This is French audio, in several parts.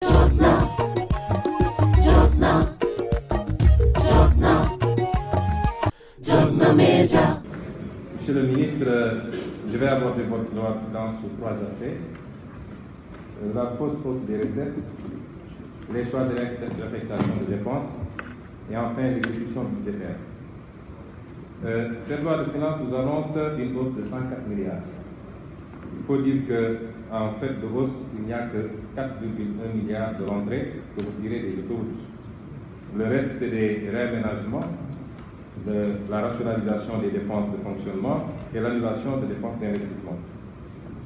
Monsieur le ministre, je vais aborder votre loi de finances sur trois aspects. La fausse hausse des recettes, les choix de l'affectation de dépenses et enfin l'exécution budgétaire. Cette loi de finances nous annonce une hausse de 104 milliards. Il faut dire qu'en fait de hausse, il n'y a que 4,1 milliards de rentrées que vous tirez des autoroutes. Le reste, c'est des réaménagements, de la rationalisation des dépenses de fonctionnement et l'annulation des dépenses d'investissement.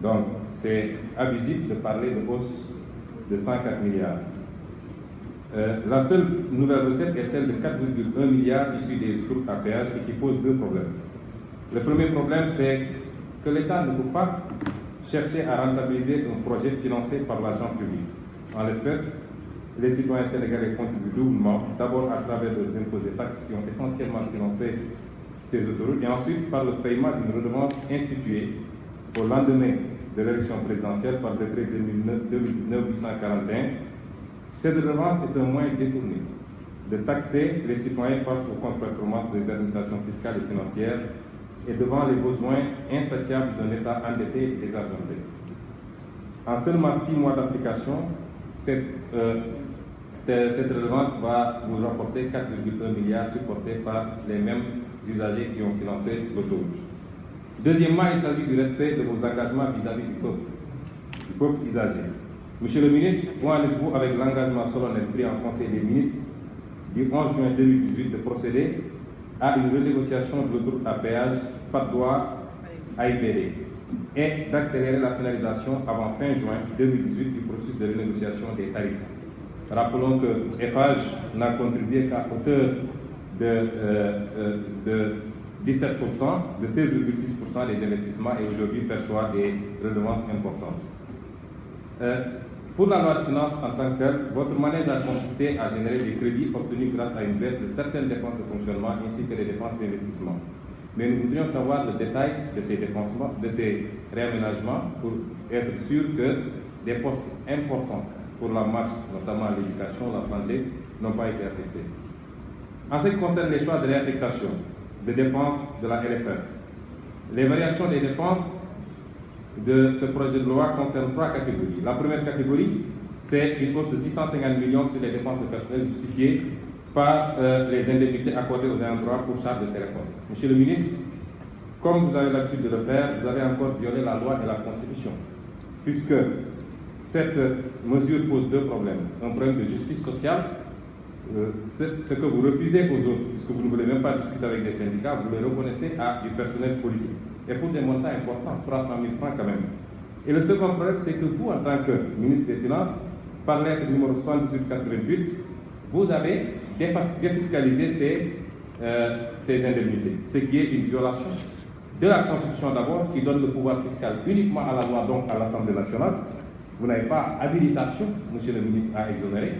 Donc, c'est abusif de parler de hausse de 104 milliards. La seule nouvelle recette est celle de 4,1 milliards issue des groupes à péage et qui pose deux problèmes. Le premier problème, c'est que l'État ne peut pas chercher à rentabiliser un projet financé par l'argent public. En l'espèce, les citoyens sénégalais contribuent doublement, d'abord à travers leurs impôts et taxes qui ont essentiellement financé ces autoroutes, et ensuite par le paiement d'une redevance instituée au lendemain de l'élection présidentielle par décret 2019-841. Cette redevance est un moyen détourné de taxer les citoyens face aux contre-performances des administrations fiscales et financières et devant les besoins insatiables d'un État endetté et désargenté. En seulement 6 mois d'application, cette redevance va vous rapporter 4,1 milliards supportés par les mêmes usagers qui ont financé l'autoroute. Deuxièmement, il s'agit du respect de vos engagements vis-à-vis du peuple usager. Monsieur le ministre, où en êtes-vous avec l'engagement solennel pris en Conseil des ministres du 11 juin 2018 de procéder à une renégociation de l'autoroute à péage Patte d'Oie à Ibéré et d'accélérer la finalisation avant fin juin 2018 du processus de renégociation des tarifs? Rappelons que Eiffage n'a contribué qu'à hauteur de 17%, de 16,6% des investissements et aujourd'hui perçoit des redevances importantes. Pour la loi de finances en tant que telle, votre manège a consisté à générer des crédits obtenus grâce à une baisse de certaines dépenses de fonctionnement ainsi que des dépenses d'investissement. Mais nous voudrions savoir le détail de ces dépensements, de ces réaménagements pour être sûr que des postes importants pour la marche, notamment l'éducation, la santé, n'ont pas été affectés. En ce qui concerne les choix de réaffectation de dépenses de la LFR, les variations des dépenses de ce projet de loi concernent 3 catégories. La première catégorie, c'est une hausse de 650 millions sur les dépenses de personnel justifiées par les indemnités accordées aux ayants droit pour charges de téléphone. Monsieur le ministre, comme vous avez l'habitude de le faire, vous avez encore violé la loi et la Constitution, puisque cette mesure pose deux problèmes. Un problème de justice sociale, ce que vous refusez aux autres, puisque vous ne voulez même pas discuter avec des syndicats, vous le reconnaissez à du personnel politique. Et pour des montants importants, 300 000 francs quand même. Et le second problème, c'est que vous, en tant que ministre des Finances, par lettre numéro 7888, vous avez défiscalisé ces indemnités, ce qui est une violation de la Constitution d'abord, qui donne le pouvoir fiscal uniquement à la loi, donc à l'Assemblée nationale. Vous n'avez pas habilitation, monsieur le ministre, à exonérer,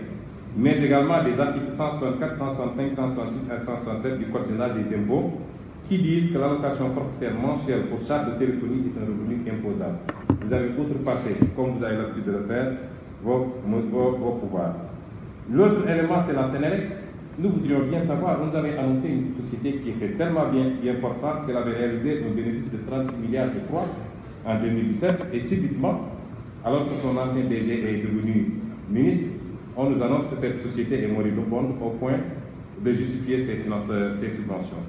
mais également des articles 164, 165, 166 et 167 du Code général des impôts, qui disent que l'allocation forfaitaire mensuelle pour charges de téléphonie est un revenu imposable. Vous avez outrepassé, comme vous avez l'habitude de le faire, vos pouvoirs. L'autre élément, c'est la Sénélec. Nous voudrions bien savoir, vous avez annoncé une société qui était tellement bien importante qu'elle avait réalisé un bénéfice de 36 milliards, je crois, en 2017, et subitement, alors que son ancien DG est devenu ministre, on nous annonce que cette société est moribonde au point de justifier ses subventions.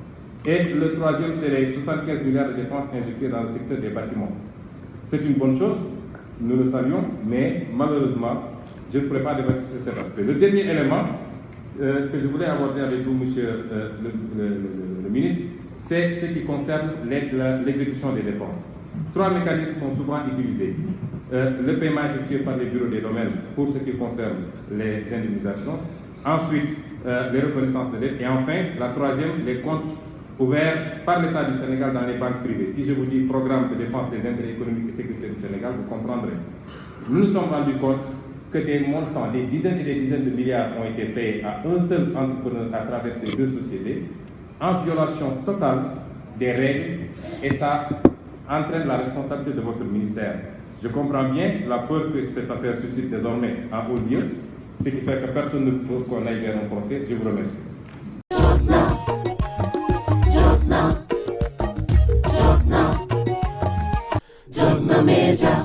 Et le troisième, c'est les 75 milliards de dépenses injectées dans le secteur des bâtiments. C'est une bonne chose, nous le savions, mais malheureusement, je ne pourrais pas débattre sur cet aspect. Le dernier élément que je voulais aborder avec vous, monsieur le ministre, c'est ce qui concerne l'exécution des dépenses. 3 mécanismes sont souvent utilisés. Le paiement effectué par les bureaux des domaines pour ce qui concerne les indemnisations. Ensuite, les reconnaissances de dette. Et enfin, la troisième, les comptes ouverts par l'État du Sénégal dans les banques privées. Si je vous dis programme de défense des intérêts économiques et sécurité du Sénégal, vous comprendrez. Nous nous sommes rendus compte que des montants, des dizaines et des dizaines de milliards ont été payés à un seul entrepreneur à travers ces deux sociétés, en violation totale des règles, et ça entraîne la responsabilité de votre ministère. Je comprends bien la peur que cette affaire suscite désormais à haut lieu, ce qui fait que personne ne peut qu'on aille vers un procès. Je vous remercie. Jotna Media.